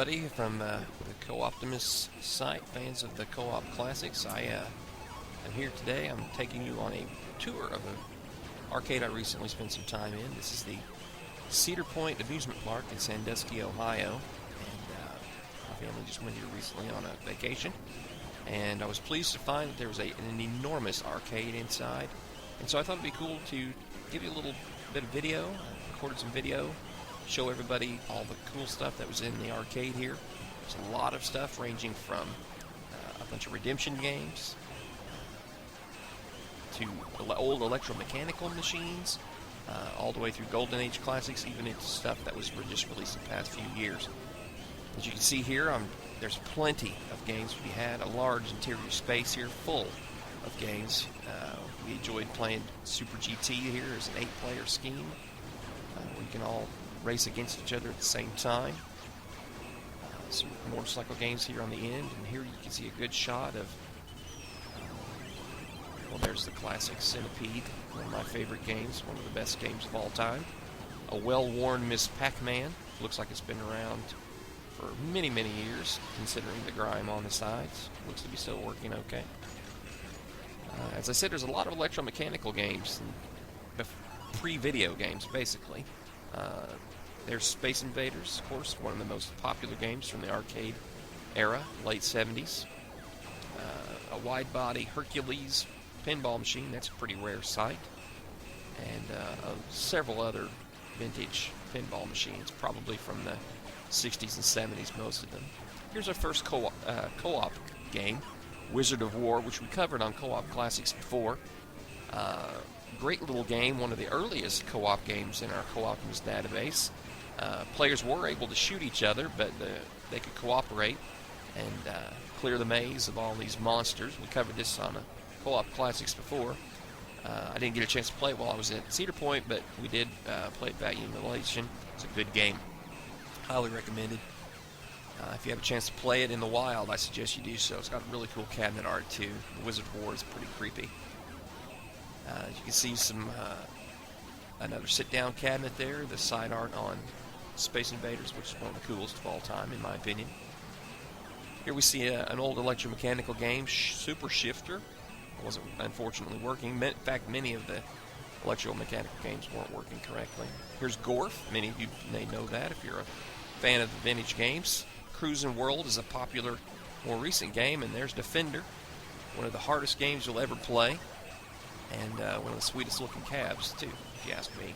everybody from the Co-Optimus site, fans of the Co-op Classics. I am here today. I'm taking you on a tour of an arcade I recently spent some time in. This is the Cedar Amusement Park in Sandusky, Ohio. And my family just went here recently on a vacation. And I was pleased to find that there was an enormous arcade inside. And so I thought it'd be cool to give you a little bit of video. I recorded some video, show everybody all the cool stuff that was in the arcade here. There's a lot of stuff ranging from a bunch of redemption games to old electromechanical machines, all the way through Golden Age classics, even into stuff that was just released in the past few years. As you can see here, there's plenty of games to be had, a large interior space here full of games. We enjoyed playing Super GT here as an 8-player scheme, where you can all race against each other at the same time. Some motorcycle games here on the end, and here you can see a good shot of, well, there's the classic Centipede, one of my favorite games, one of the best games of all time. A well-worn Miss Pac-Man, looks like it's been around for many, many years, considering the grime on the sides. Looks to be still working okay. As I said, there's a lot of electromechanical games, and pre-video games, basically. There's Space Invaders, of course, one of the most popular games from the arcade era, late 70s. A wide-body Hercules pinball machine, that's a pretty rare sight. And several other vintage pinball machines, probably from the 60s and 70s, most of them. Here's our first co-op game, Wizard of War, which we covered on Co-op Classics before. Great little game, one of the earliest co-op games in our Co-Optimus database. Players were able to shoot each other, but they could cooperate and clear the maze of all these monsters. We covered this on a Co-op Classics before. I didn't get a chance to play it while I was at Cedar Point, but we did play it back in emulation. It's a good game. Highly recommended. If you have a chance to play it in the wild, I suggest you do so. It's got really cool cabinet art, too. The Wizard of War is pretty creepy. You can see another sit-down cabinet there, the side art on Space Invaders, which is one of the coolest of all time, in my opinion. Here we see an old electromechanical game, Super Shifter. It wasn't, unfortunately, working. In fact, many of the electromechanical games weren't working correctly. Here's Gorf. Many of you may know that if you're a fan of the vintage games. Cruisin' World is a popular, more recent game, and there's Defender, one of the hardest games you'll ever play, and one of the sweetest looking cabs, too, if you ask me.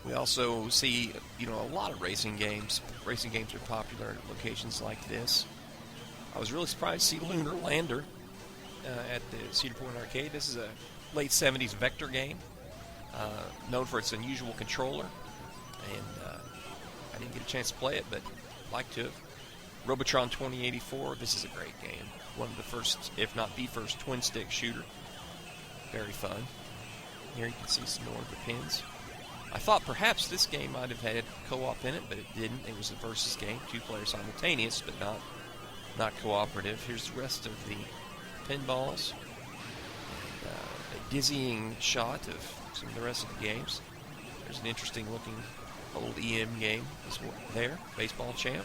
We also see, a lot of racing games. Racing games are popular at locations like this. I was really surprised to see Lunar Lander at the Cedar Point Arcade. This is a late 70s vector game, known for its unusual controller, and I didn't get a chance to play it, but I'd like to have. Robotron 2084, this is a great game. One of the first, if not the first, twin-stick shooter. Very fun. Here you can see some more of the pins. I thought perhaps this game might have had co-op in it, but it didn't. It was a versus game, 2 players simultaneous, but not cooperative. Here's the rest of the pinballs. And, a dizzying shot of some of the rest of the games. There's an interesting looking old EM game there, Baseball Champ.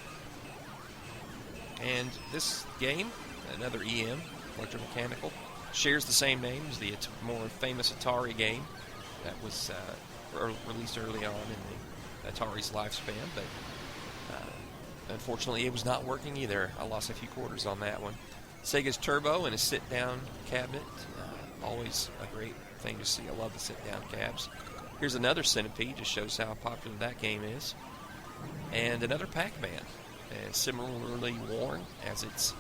And this game, another EM, electromechanical, shares the same name as the more famous Atari game that was released early on in the Atari's lifespan, but unfortunately it was not working either. I lost a few quarters on that one. Sega's Turbo in a sit-down cabinet, always a great thing to see. I love the sit-down cabs. Here's another Centipede, just shows how popular that game is. And another Pac-Man, similarly worn as its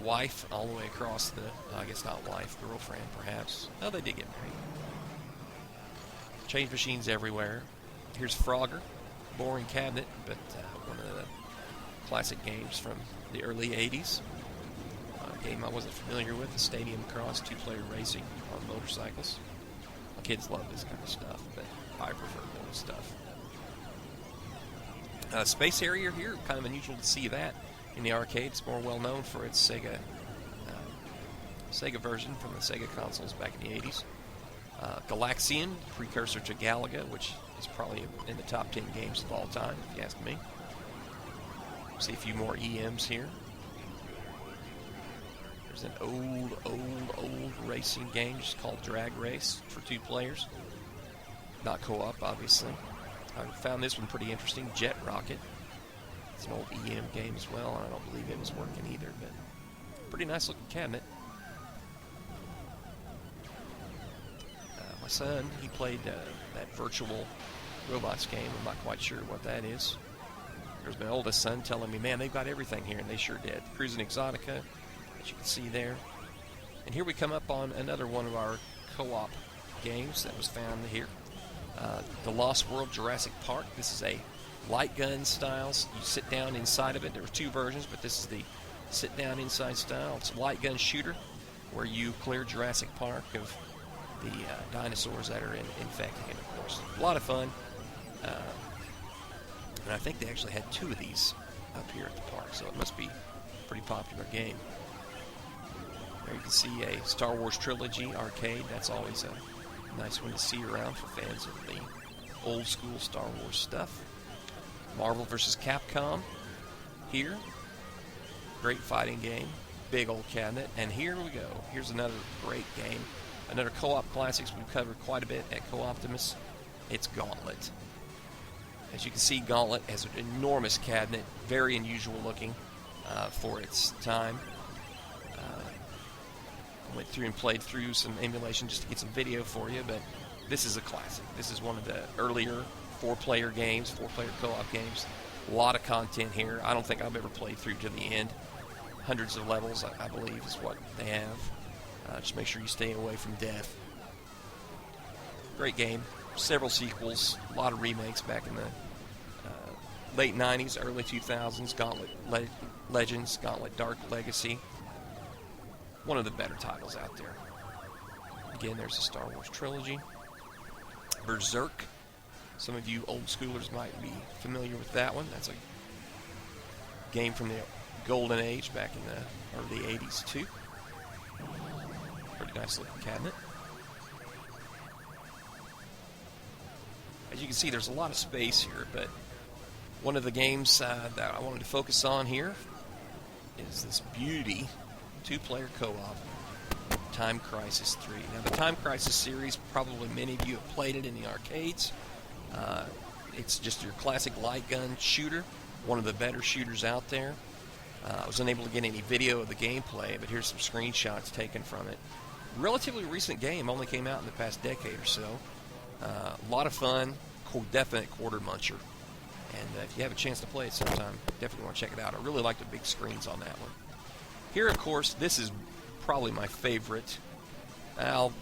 wife all the way across the, I guess not wife, girlfriend perhaps. Oh, they did get married. Change machines everywhere. Here's Frogger, boring cabinet, but one of the classic games from the early 80s. A game I wasn't familiar with, the Stadium Cross 2-player racing on motorcycles. My kids love this kind of stuff, but I prefer old stuff. Space Harrier here, kind of unusual to see that in the arcade. It's more well known for its Sega version from the Sega consoles back in the 80s. Galaxian, precursor to Galaga, which It's probably in the top 10 games of all time, if you ask me. See a few more EMs here. There's an old racing game just called Drag Race for 2 players. Not co-op, obviously. I found this one pretty interesting, Jet Rocket. It's an old EM game as well, and I don't believe it was working either, but pretty nice looking cabinet. My son, he played that virtual robots game. I'm not quite sure what that is. There's my oldest son telling me, man, they've got everything here, and they sure did. Cruising Exotica, as you can see there. And here we come up on another one of our co-op games that was found here. The Lost World Jurassic Park. This is a light gun styles. You sit down inside of it. There were 2 versions, but this is the sit down inside style. It's a light gun shooter where you clear Jurassic Park of the dinosaurs that are infecting it, of course. A lot of fun. And I think they actually had 2 of these up here at the park, so it must be a pretty popular game. There you can see a Star Wars Trilogy arcade. That's always a nice one to see around for fans of the old school Star Wars stuff. Marvel vs. Capcom here. Great fighting game. Big old cabinet. And here we go. Here's another great game. Another co-op classics we've covered quite a bit at Co-Optimus. It's Gauntlet. As you can see, Gauntlet has an enormous cabinet. Very unusual looking for its time. I went through and played through some emulation just to get some video for you, but this is a classic. This is one of the earlier 4-player games, 4-player co-op games. A lot of content here. I don't think I've ever played through to the end. Hundreds of levels, I believe, is what they have. Just make sure you stay away from death. Great game. Several sequels, a lot of remakes back in the late 90s, early 2000s. Gauntlet Legends, Gauntlet Dark Legacy. One of the better titles out there. Again, there's the Star Wars Trilogy. Berserk. Some of you old schoolers might be familiar with that one. That's a game from the golden age back in the early 80s too. Pretty nice looking cabinet. As you can see, there's a lot of space here, but one of the games that I wanted to focus on here is this beauty 2-player co-op, Time Crisis 3. Now, the Time Crisis series, probably many of you have played it in the arcades. It's just your classic light gun shooter, one of the better shooters out there. I was unable to get any video of the gameplay, but here's some screenshots taken from it. Relatively recent game, only came out in the past decade or so. A lot of fun, definite quarter muncher. And if you have a chance to play it sometime, definitely want to check it out. I really like the big screens on that one. Here, of course, this is probably my favorite.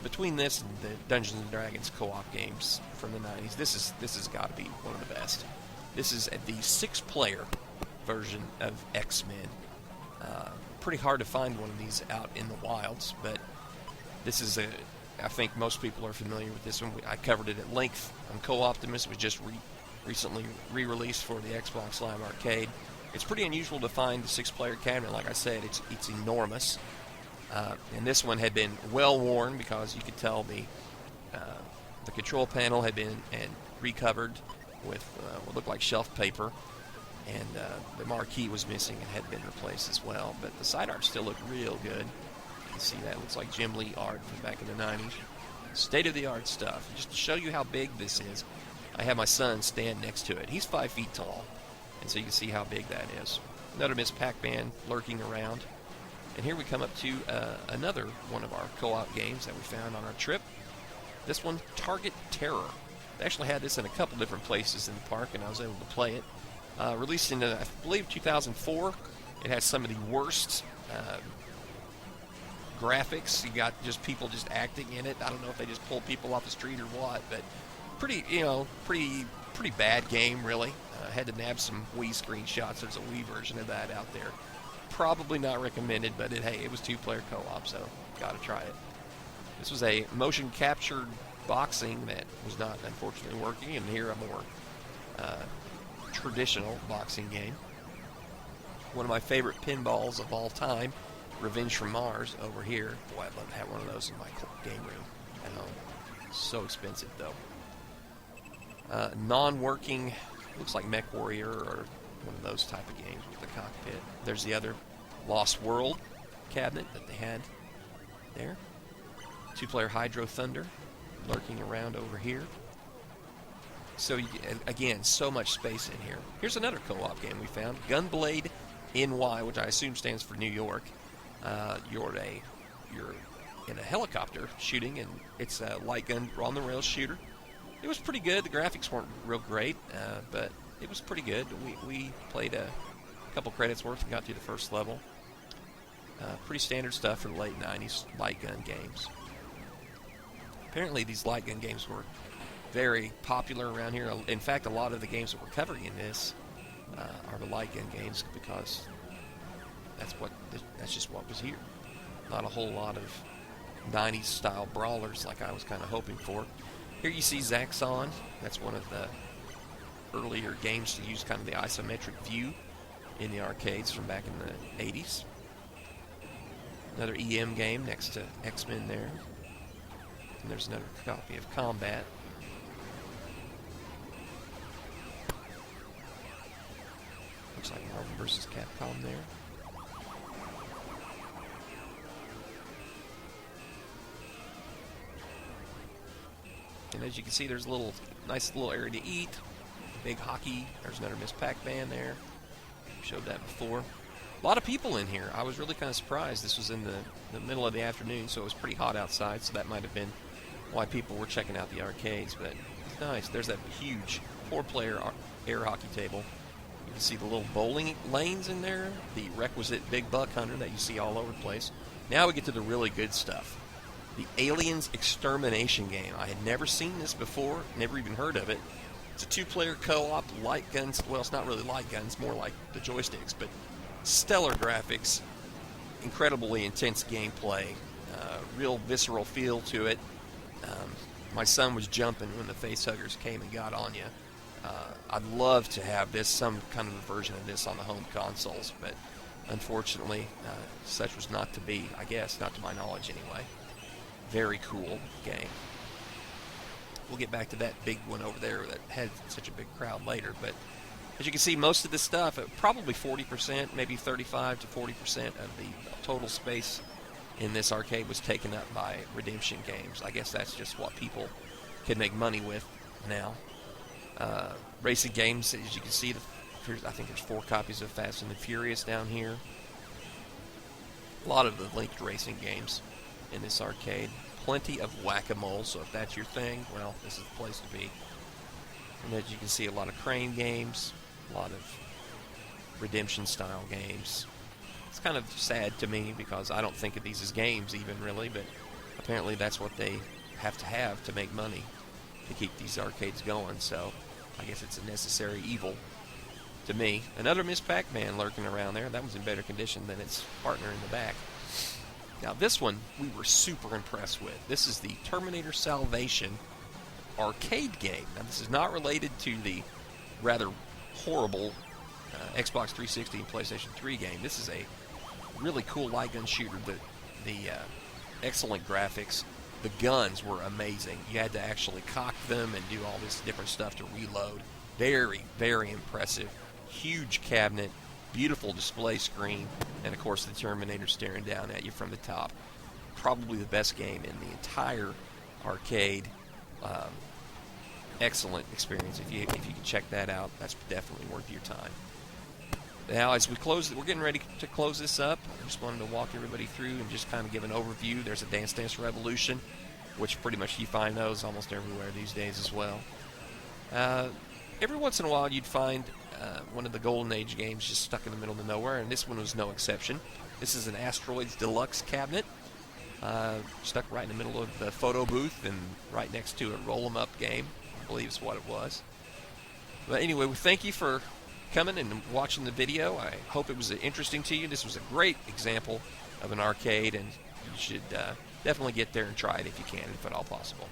Between this and the Dungeons & Dragons co-op games from the 90s, this has got to be one of the best. This is the 6-player version of X-Men. Pretty hard to find one of these out in the wilds, but this is I think most people are familiar with this one. I covered it at length on Co-Optimus. It was just recently re-released for the Xbox Live Arcade. It's pretty unusual to find the 6-player cabinet. Like I said, it's enormous. And this one had been well worn because you could tell the control panel had been recovered with what looked like shelf paper, and the marquee was missing and had been replaced as well. But the side art still looked real good. You can see that looks like Jim Lee art from back in the 90s. State-of-the-art stuff. Just to show you how big this is, I have my son stand next to it. He's 5 feet tall, and so you can see how big that is. Another Miss Pac-Man lurking around. And here we come up to another one of our co-op games that we found on our trip. This one, Target Terror. They actually had this in a couple different places in the park, and I was able to play it. Released in, I believe, 2004. It has some of the worst graphics. You got just people just acting in it. I don't know if they just pulled people off the street or what, but pretty bad game, really. Had to nab some Wii screenshots. There's a Wii version of that out there. Probably not recommended, but it was 2-player co-op, so got to try it. This was a motion captured boxing that was not, unfortunately, working, and here a more traditional boxing game. One of my favorite pinballs of all time, Revenge from Mars, over here. Boy, I'd love to have one of those in my game room at home. So expensive, though. Non-working, looks like Mech Warrior or one of those type of games with the cockpit. There's the other Lost World cabinet that they had there. Two-player Hydro Thunder lurking around over here. So, again, so much space in here. Here's another co-op game we found. Gunblade NY, which I assume stands for New York. You're in a helicopter shooting, and it's a light gun on the rails shooter. It was pretty good. The graphics weren't real great, but it was pretty good. We played a couple credits worth and got through the first level. Pretty standard stuff for the late 90s light gun games. Apparently these light gun games were very popular around here. In fact, a lot of the games that we're covering in this are the light gun games because that's just what was here. Not a whole lot of 90s style brawlers like I was kind of hoping for. Here you see Zaxxon. That's one of the earlier games to use kind of the isometric view in the arcades from back in the 80s. Another EM game next to X-Men there. And there's another copy of Combat. Looks like Marvel vs. Capcom there. And as you can see, there's a nice little area to eat. Big hockey. There's another Miss Pac-Man there. Showed that before. A lot of people in here. I was really kind of surprised. This was in the middle of the afternoon, so it was pretty hot outside, so that might have been why people were checking out the arcades. But it's nice. There's that huge 4-player air hockey table. You can see the little bowling lanes in there, the requisite big buck hunter that you see all over the place. Now we get to the really good stuff. The Aliens Extermination game. I had never seen this before, never even heard of it. It's a 2-player co-op, light guns. Well, it's not really light guns, more like the joysticks, but stellar graphics, incredibly intense gameplay, real visceral feel to it. My son was jumping when the facehuggers came and got on you. I'd love to have some kind of a version of this on the home consoles, but unfortunately, such was not to be, I guess, not to my knowledge anyway. Very cool game. We'll get back to that big one over there that had such a big crowd later, but as you can see, most of this stuff, probably 40%, maybe 35 to 40% of the total space in this arcade was taken up by redemption games. I guess that's just what people can make money with now. Racing games, as you can see, I think there's 4 copies of Fast and the Furious down here. A lot of the linked racing games in this arcade. Plenty of whack-a-mole, so if that's your thing, well, this is the place to be. And as you can see, a lot of crane games, a lot of redemption-style games. It's kind of sad to me because I don't think of these as games even, really, but apparently that's what they have to make money to keep these arcades going, so I guess it's a necessary evil to me. Another Miss Pac-Man lurking around there. That one's in better condition than its partner in the back. Now this one we were super impressed with. This is the Terminator Salvation arcade game. Now this is not related to the rather horrible Xbox 360 and PlayStation 3 game. This is a really cool light gun shooter. The excellent graphics. The guns were amazing. You had to actually cock them and do all this different stuff to reload. Very, very impressive. Huge cabinet. Beautiful display screen, and of course the Terminator staring down at you from the top. Probably the best game in the entire arcade. Excellent experience. If you can check that out, that's definitely worth your time. Now, as we close, we're getting ready to close this up. I just wanted to walk everybody through and just kind of give an overview. There's a Dance Dance Revolution, which pretty much you find those almost everywhere these days as well. Every once in a while, you'd find one of the Golden Age games just stuck in the middle of nowhere, and this one was no exception. This is an Asteroids Deluxe cabinet, stuck right in the middle of the photo booth and right next to a roll-em-up game, I believe is what it was. But anyway, we thank you for coming and watching the video. I hope it was interesting to you. This was a great example of an arcade, and you should definitely get there and try it if you can, if at all possible.